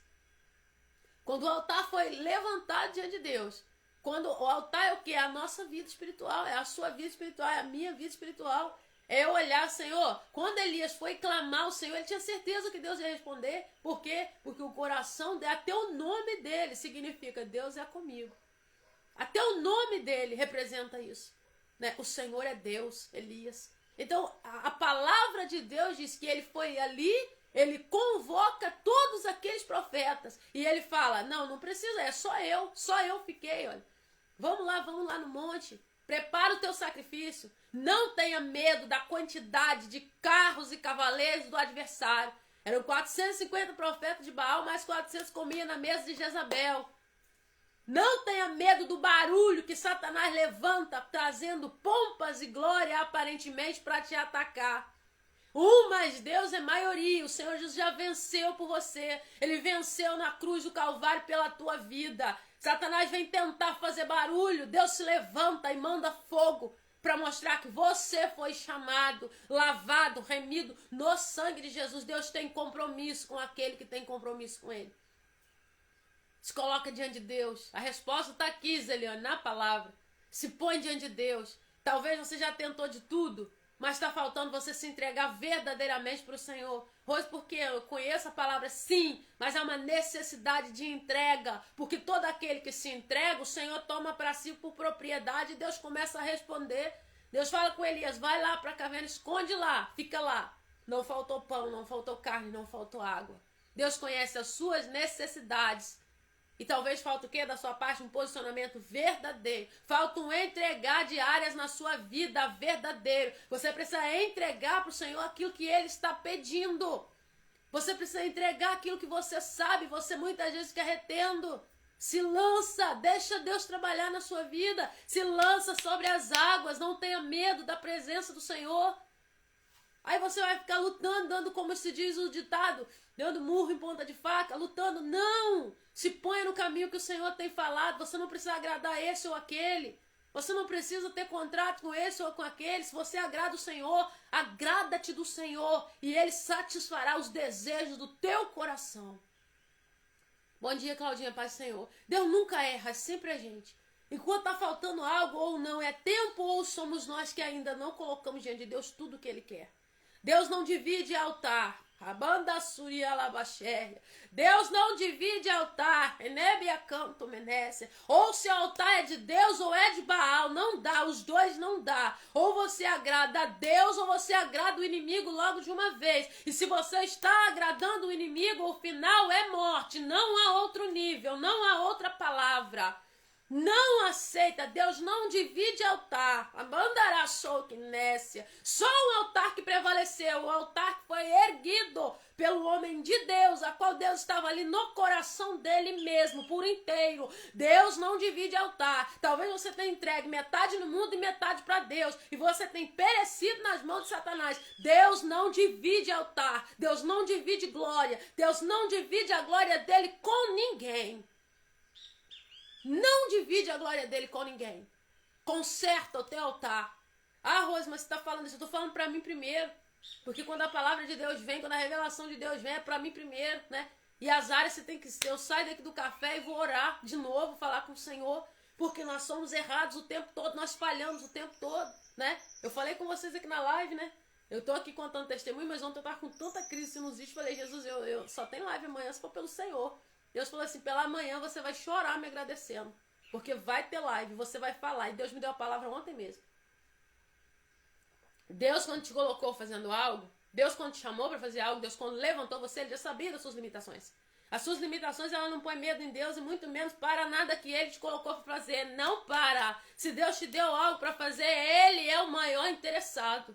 Quando o altar foi levantado diante de Deus, quando o altar é o quê? É a nossa vida espiritual, é a sua vida espiritual, é a minha vida espiritual. É eu olhar, Senhor, quando Elias foi clamar ao Senhor, ele tinha certeza que Deus ia responder. Por quê? Porque o coração dele, até o nome dele significa Deus é comigo. Até o nome dele representa isso. Né? O Senhor é Deus, Elias. Então, a palavra de Deus diz que ele foi ali, ele convoca todos aqueles profetas. E ele fala, não precisa, é só eu fiquei, olha. Vamos lá no monte. Prepara o teu sacrifício. Não tenha medo da quantidade de carros e cavaleiros do adversário. Eram 450 profetas de Baal, mais 400 comiam na mesa de Jezabel. Não tenha medo do barulho que Satanás levanta, trazendo pompas e glória aparentemente para te atacar. Mas Deus é maioria. O Senhor Jesus já venceu por você. Ele venceu na cruz do Calvário pela tua vida. Satanás vem tentar fazer barulho. Deus se levanta e manda fogo para mostrar que você foi chamado, lavado, remido no sangue de Jesus. Deus tem compromisso com aquele que tem compromisso com Ele. Se coloca diante de Deus. A resposta está aqui, Zeliane, na palavra. Se põe diante de Deus. Talvez você já tentou de tudo, mas está faltando você se entregar verdadeiramente para o Senhor. Rose, porque eu conheço a palavra sim, mas há uma necessidade de entrega. Porque todo aquele que se entrega, o Senhor toma para si por propriedade e Deus começa a responder. Deus fala com Elias, vai lá para a caverna, esconde lá, fica lá. Não faltou pão, não faltou carne, não faltou água. Deus conhece as suas necessidades. E talvez falta o quê? Da sua parte um posicionamento verdadeiro. Falta um entregar de áreas na sua vida verdadeiro. Você precisa entregar para o Senhor aquilo que Ele está pedindo. Você precisa entregar aquilo que você sabe. Você muitas vezes quer retendo. Se lança, deixa Deus trabalhar na sua vida. Se lança sobre as águas. Não tenha medo da presença do Senhor. Aí você vai ficar lutando, dando, como se diz o ditado, dando murro em ponta de faca, lutando. Não! Se ponha no caminho que o Senhor tem falado. Você não precisa agradar esse ou aquele. Você não precisa ter contrato com esse ou com aquele. Se você agrada o Senhor, agrada-te do Senhor e Ele satisfará os desejos do teu coração. Bom dia, Claudinha, paz do Senhor. Deus nunca erra, é sempre a gente. Enquanto está faltando algo ou não, é tempo ou somos nós que ainda não colocamos diante de Deus tudo o que Ele quer. Deus não divide altar. A banda suria labaxéria. Deus não divide altar. Enébia canto menécia. Ou se o altar é de Deus ou é de Baal. Não dá, os dois não dá. Ou você agrada a Deus ou você agrada o inimigo logo de uma vez. E se você está agradando o inimigo, o final é morte. Não há outro nível, não há outra palavra. Não aceita, Deus não divide altar. Amandará Nécia. Só um altar que prevaleceu, o altar que foi erguido pelo homem de Deus, a qual Deus estava ali no coração dele mesmo, por inteiro. Deus não divide altar. Talvez você tenha entregue metade no mundo e metade para Deus, e você tenha perecido nas mãos de Satanás. Deus não divide altar. Deus não divide glória. Deus não divide a glória dele com ninguém. Não divide a glória dele com ninguém. Conserta o teu altar. Ah, Rose, mas você está falando isso. Eu estou falando para mim primeiro. Porque quando a palavra de Deus vem, quando a revelação de Deus vem, é para mim primeiro, né? E as áreas você tem que ser. Eu saio daqui do café e vou orar de novo, falar com o Senhor. Porque nós somos errados o tempo todo, nós falhamos o tempo todo, né? Eu falei com vocês aqui na live, né? Eu estou aqui contando testemunho, mas ontem eu estava com tanta crise sinusite. Falei, Jesus, eu só tenho live amanhã se for pelo Senhor. Deus falou assim, pela manhã você vai chorar me agradecendo. Porque vai ter live, você vai falar. E Deus me deu a palavra ontem mesmo. Deus, quando te colocou fazendo algo, Deus, quando te chamou para fazer algo, Deus, quando levantou você, Ele já sabia das suas limitações. As suas limitações, ela não põe medo em Deus e muito menos para nada que Ele te colocou para fazer. Não para. Se Deus te deu algo para fazer, Ele é o maior interessado.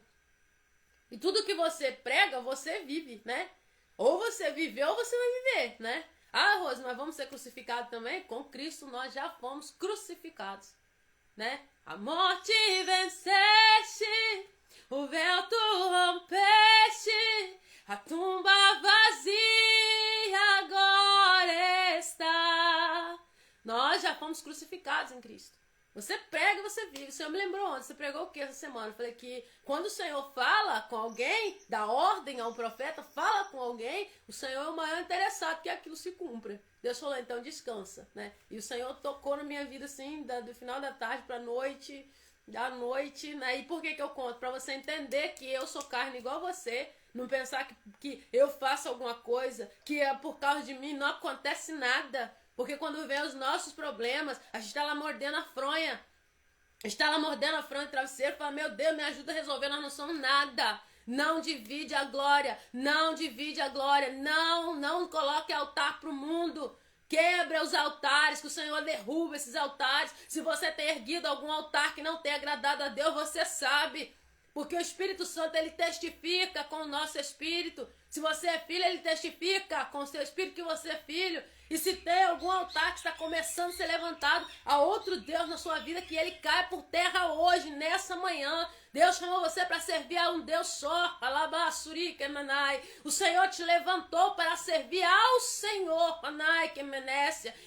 E tudo que você prega, você vive, né? Ou você viveu ou você vai viver, né? Ah, Rose, mas vamos ser crucificados também? Com Cristo nós já fomos crucificados, né? A morte venceste, o véu tu rompeste, a tumba vazia agora está. Nós já fomos crucificados em Cristo. Você prega e você vive. O Senhor me lembrou ontem. Você pregou o que essa semana? Eu falei que quando o Senhor fala com alguém, dá ordem a um profeta, fala com alguém, o Senhor é o maior interessado que aquilo se cumpra. Deus falou, então descansa, né? E o Senhor tocou na minha vida assim, do final da tarde para noite, da noite, né? E por que eu conto? Para você entender que eu sou carne igual você. Não pensar que eu faço alguma coisa, que é por causa de mim não acontece nada. Porque quando vem os nossos problemas, a gente está lá mordendo a fronha. A gente está lá mordendo a fronha do travesseiro e fala, meu Deus, me ajuda a resolver, nós não somos nada. Não divide a glória. Não divide a glória. Não coloque altar para o mundo. Quebra os altares, que o Senhor derruba esses altares. Se você tem erguido algum altar que não tem agradado a Deus, você sabe. Porque o Espírito Santo, ele testifica com o nosso espírito. Se você é filho, ele testifica com o seu espírito que você é filho. E se tem algum altar que está começando a ser levantado a outro Deus na sua vida, que ele caia por terra hoje, nessa manhã. Deus chamou você para servir a um Deus só. O Senhor te levantou para servir ao Senhor.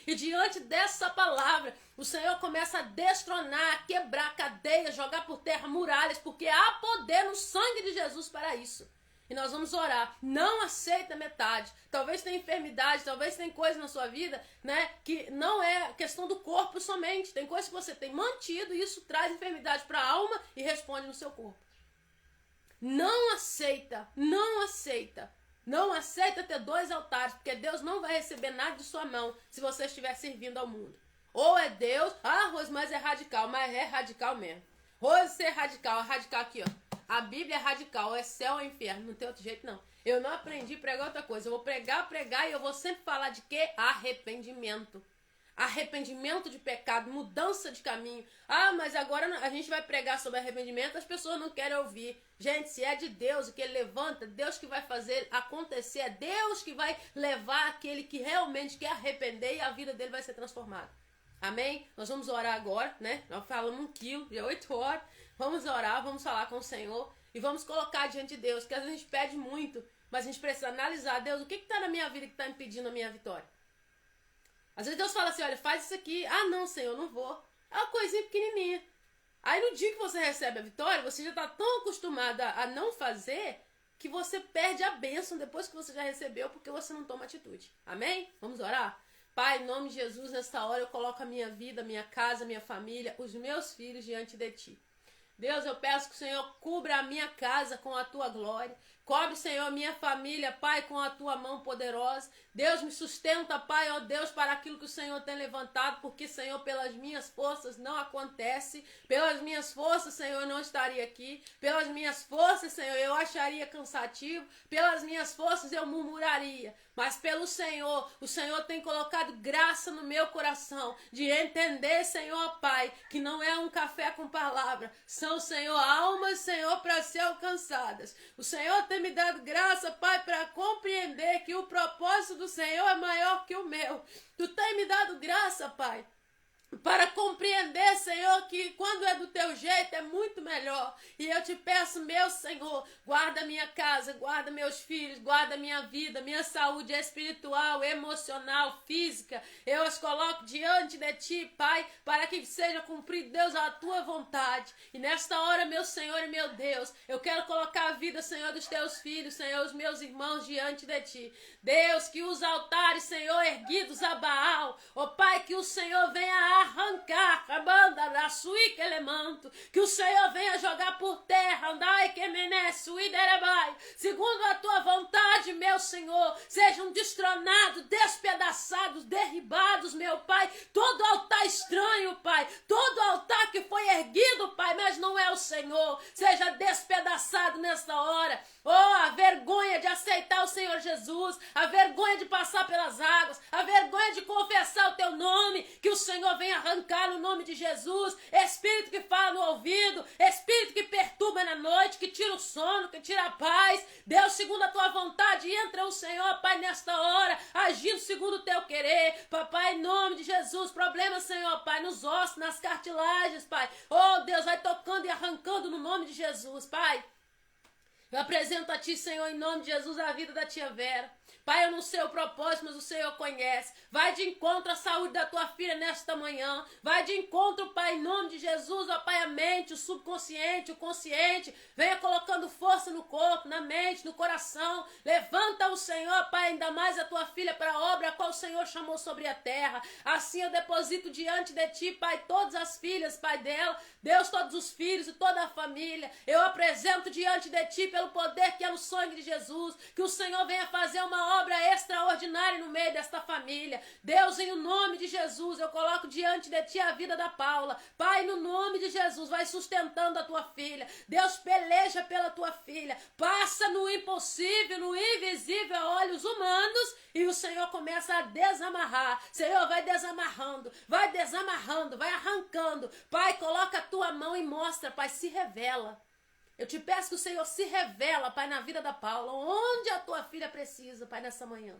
E diante dessa palavra, o Senhor começa a destronar, quebrar cadeias, jogar por terra muralhas, porque há poder no sangue de Jesus para isso. E nós vamos orar. Não aceita metade. Talvez tenha enfermidade, talvez tenha coisa na sua vida, né? Que não é questão do corpo somente. Tem coisa que você tem mantido e isso traz enfermidade para a alma e responde no seu corpo. Não aceita. Não aceita. Não aceita ter dois altares, porque Deus não vai receber nada de sua mão se você estiver servindo ao mundo. Ou é Deus, Rose, mas é radical. Mas é radical mesmo. Rose, ser radical. É radical aqui, ó. A Bíblia é radical, é céu ou inferno, não tem outro jeito não. Eu não aprendi a pregar outra coisa, eu vou pregar e eu vou sempre falar de quê? Arrependimento. Arrependimento de pecado, mudança de caminho. Mas agora a gente vai pregar sobre arrependimento, as pessoas não querem ouvir. Gente, se é de Deus o que ele levanta, Deus que vai fazer acontecer, é Deus que vai levar aquele que realmente quer arrepender e a vida dele vai ser transformada. Amém? Nós vamos orar agora, né? Nós falamos 1 quilo, já 8 horas. Vamos orar, vamos falar com o Senhor e vamos colocar diante de Deus, porque às vezes a gente pede muito, mas a gente precisa analisar, Deus, o que está na minha vida que está impedindo a minha vitória? Às vezes Deus fala assim, olha, faz isso aqui. Não, Senhor, não vou. É uma coisinha pequenininha. Aí no dia que você recebe a vitória, você já está tão acostumada a não fazer que você perde a bênção depois que você já recebeu, porque você não toma atitude. Amém? Vamos orar? Pai, em nome de Jesus, nesta hora eu coloco a minha vida, minha casa, minha família, os meus filhos diante de Ti. Deus, eu peço que o Senhor cubra a minha casa com a Tua glória, Cobre, Senhor, minha família, Pai, com a tua mão poderosa. Deus, me sustenta, Pai, ó Deus, para aquilo que o Senhor tem levantado, porque, Senhor, pelas minhas forças não acontece. Pelas minhas forças, Senhor, eu não estaria aqui. Pelas minhas forças, Senhor, eu acharia cansativo. Pelas minhas forças, eu murmuraria. Mas pelo Senhor, o Senhor tem colocado graça no meu coração de entender, Senhor, Pai, que não é um café com palavra. São, Senhor, almas, Senhor, para ser alcançadas. O Senhor tem me dado graça, Pai, para compreender que o propósito do Senhor é maior que o meu. Tu tem me dado graça, Pai, para compreender, Senhor, que quando é do teu jeito é muito melhor. E eu te peço, meu Senhor, guarda minha casa, guarda meus filhos, guarda minha vida, minha saúde espiritual, emocional, física. Eu as coloco diante de ti, Pai, para que seja cumprida, Deus, a tua vontade. E nesta hora, meu Senhor e meu Deus, eu quero colocar a vida, Senhor, dos teus filhos, Senhor, os meus irmãos diante de ti. Deus, que os altares, Senhor, erguidos a Baal, ó Pai, que o Senhor venha arrancar a banda da sui que ele manto, que o Senhor venha jogar por terra, andai que mené sui derebai, segundo a tua vontade, meu Senhor, sejam destronados, despedaçados, derribados, meu Pai, todo altar estranho, Pai, todo altar que foi erguido, Pai, mas não é o Senhor, seja despedaçado nesta hora. Oh, a vergonha de aceitar o Senhor Jesus, a vergonha de passar pelas águas, a vergonha de confessar o teu nome, que o Senhor venha arrancar no nome de Jesus. Espírito que fala no ouvido, espírito que perturba na noite, que tira o sono, que tira a paz. Deus, segundo a tua vontade, entra o Senhor, Pai, nesta hora, agindo segundo o teu querer. Papai, em nome de Jesus, problema, Senhor, Pai, nos ossos, nas cartilagens, Pai. Oh, Deus, vai tocando e arrancando no nome de Jesus, Pai. Eu apresento a ti, Senhor, em nome de Jesus, a vida da tia Vera. Pai, eu não sei o propósito, mas o Senhor conhece. Vai de encontro à saúde da tua filha nesta manhã. Vai de encontro, Pai, em nome de Jesus, ó Pai, a mente, o subconsciente, o consciente. Venha colocando força no corpo, na mente, no coração. Levanta o Senhor, Pai, ainda mais a tua filha para a obra a qual o Senhor chamou sobre a terra. Assim eu deposito diante de ti, Pai, todas as filhas, Pai, dela. Deus, todos os filhos e toda a família. Eu apresento diante de ti, pelo poder que é no sangue de Jesus, que o Senhor venha fazer uma obra extraordinária no meio desta família. Deus, em nome de Jesus, eu coloco diante de ti a vida da Paula. Pai, no nome de Jesus, vai sustentando a tua filha. Deus, peleja pela tua filha. Passa no impossível, no invisível a olhos humanos, e o Senhor começa a desamarrar. Senhor, vai desamarrando, vai arrancando. Pai, coloca a tua mão e mostra, Pai, se revela. Eu te peço que o Senhor se revela, Pai, na vida da Paula, onde a tua filha precisa, Pai, nessa manhã.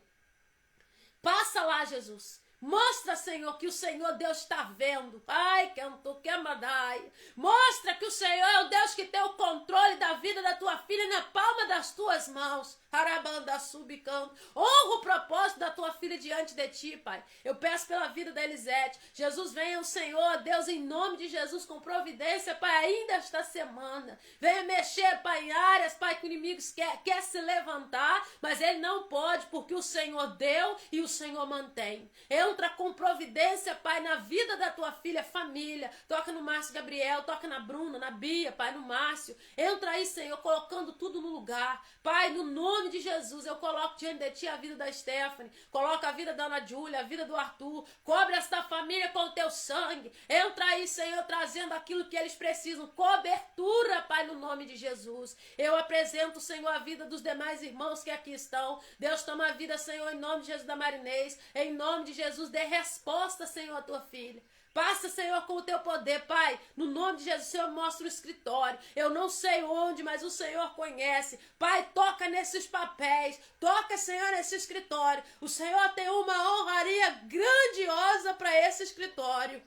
Passa lá, Jesus. Mostra, Senhor, que o Senhor Deus está vendo. Ai, canto, que amadai. Mostra que o Senhor é o Deus que tem o controle da vida da tua filha na palma das tuas mãos. Arabanda subcanto. Honra o propósito da tua filha diante de ti, Pai. Eu peço pela vida da Elisete. Jesus, venha o Senhor, Deus, em nome de Jesus, com providência, Pai, ainda esta semana. Venha mexer, Pai, em áreas, Pai, que o inimigo quer se levantar, mas ele não pode, porque o Senhor deu e o Senhor mantém. Entra com providência, Pai, na vida da tua filha, família. Toca no Márcio Gabriel, toca na Bruna, na Bia, Pai, no Márcio. Entra aí, Senhor, colocando tudo no lugar. Pai, no nome de Jesus, eu coloco diante de ti a vida da Stephanie, coloco a vida da Ana Júlia, a vida do Arthur, cobre esta família com o teu sangue. Entra aí, Senhor, trazendo aquilo que eles precisam, cobertura, Pai, no nome de Jesus. Eu apresento, Senhor, a vida dos demais irmãos que aqui estão. Deus, toma a vida, Senhor, em nome de Jesus da Marinês, em nome de Jesus, dê resposta, Senhor, à tua filha. Passa, Senhor, com o teu poder, Pai. No nome de Jesus, Senhor, mostra o escritório. Eu não sei onde, mas o Senhor conhece. Pai, toca nesses papéis. Toca, Senhor, nesse escritório. O Senhor tem uma honraria grandiosa para esse escritório.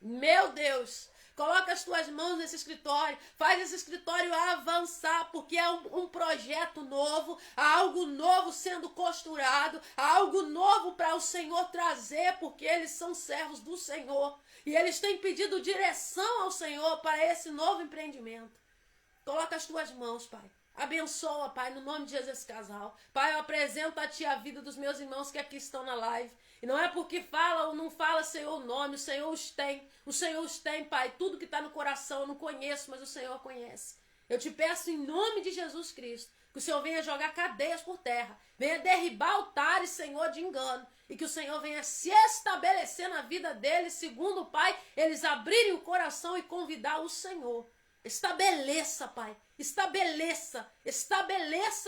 Meu Deus. Coloca as tuas mãos nesse escritório, faz esse escritório avançar, porque é um projeto novo, há algo novo sendo costurado, há algo novo para o Senhor trazer, porque eles são servos do Senhor, e eles têm pedido direção ao Senhor para esse novo empreendimento. Coloca as tuas mãos, Pai. Abençoa, Pai, no nome de Jesus esse casal. Pai, eu apresento a Ti a vida dos meus irmãos que aqui estão na live. E não é porque fala ou não fala, Senhor, o nome. O Senhor os tem. O Senhor os tem, Pai. Tudo que está no coração eu não conheço, mas o Senhor conhece. Eu te peço em nome de Jesus Cristo. Que o Senhor venha jogar cadeias por terra. Venha derribar altares, Senhor, de engano. E que o Senhor venha se estabelecer na vida deles, segundo o Pai, eles abrirem o coração e convidar o Senhor. Estabeleça, Pai. Estabeleça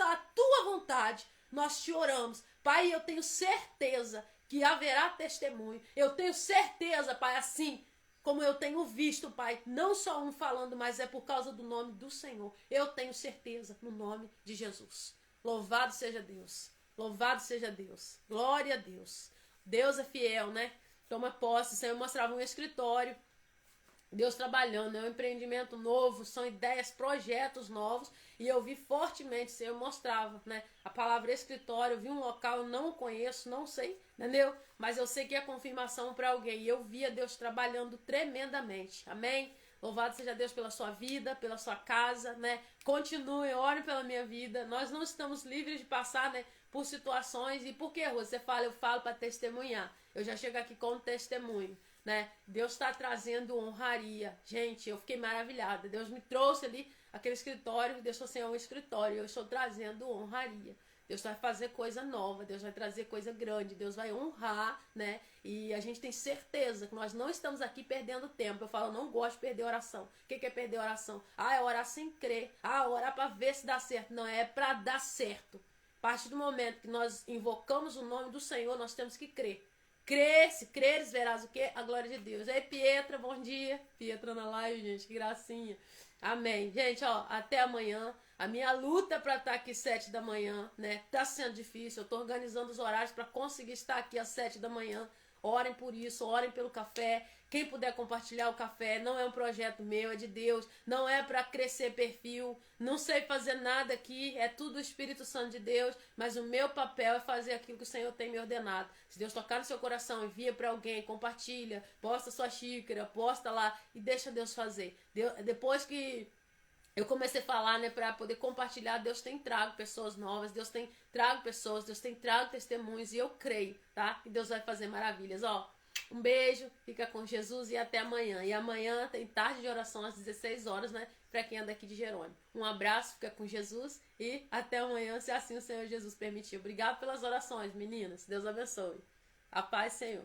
a tua vontade. Nós te oramos. Pai, eu tenho certeza que haverá testemunho. Eu tenho certeza, Pai, assim como eu tenho visto, Pai, não só um falando, mas é por causa do nome do Senhor. Eu tenho certeza no nome de Jesus. Louvado seja Deus. Louvado seja Deus. Glória a Deus. Deus é fiel, né? Toma posse. O Senhor mostrava um escritório. Deus trabalhando, é um empreendimento novo, são ideias, projetos novos, e eu vi fortemente, o Senhor mostrava, né, a palavra escritório, eu vi um local, eu não conheço, não sei, entendeu? Mas eu sei que é confirmação para alguém, e eu via Deus trabalhando tremendamente, amém? Louvado seja Deus pela sua vida, pela sua casa, né? Continue, ore pela minha vida, nós não estamos livres de passar, né, por situações, e por que, Rô? Você fala, eu falo para testemunhar, eu já chego aqui com um testemunho. Né? Deus está trazendo honraria. Gente, eu fiquei maravilhada. Deus me trouxe ali aquele escritório. Deus falou assim, é um escritório. Eu estou trazendo honraria. Deus vai fazer coisa nova. Deus vai trazer coisa grande. Deus vai honrar, né? E a gente tem certeza que nós não estamos aqui perdendo tempo. Eu falo, eu não gosto de perder oração. O que é perder oração? Ah, é orar sem crer. Ah, orar para ver se dá certo. Não, é para dar certo. A partir do momento que nós invocamos o nome do Senhor, nós temos que crer. Crer, se creres, verás o quê? A glória de Deus. Ei, Pietra, bom dia. Pietra na live, gente, que gracinha. Amém. Gente, ó, até amanhã. A minha luta é para estar aqui 7 da manhã, né? Tá sendo difícil. Eu tô organizando os horários para conseguir estar aqui às 7 da manhã. Orem por isso, orem pelo café. Quem puder compartilhar o café, não é um projeto meu, é de Deus. Não é para crescer perfil. Não sei fazer nada aqui, é tudo o Espírito Santo de Deus. Mas o meu papel é fazer aquilo que o Senhor tem me ordenado. Se Deus tocar no seu coração, envia para alguém, compartilha, posta sua xícara, posta lá e deixa Deus fazer. Depois que eu comecei a falar, né, para poder compartilhar, Deus tem trago pessoas novas, Deus tem trago pessoas, Deus tem trago testemunhos, e eu creio, tá? Que Deus vai fazer maravilhas, ó. Um beijo, fica com Jesus e até amanhã. E amanhã tem tarde de oração às 16 horas, né, para quem é daqui de Jerônimo. Um abraço, fica com Jesus e até amanhã, se assim o Senhor Jesus permitir. Obrigado pelas orações, meninas. Deus abençoe. A paz, Senhor.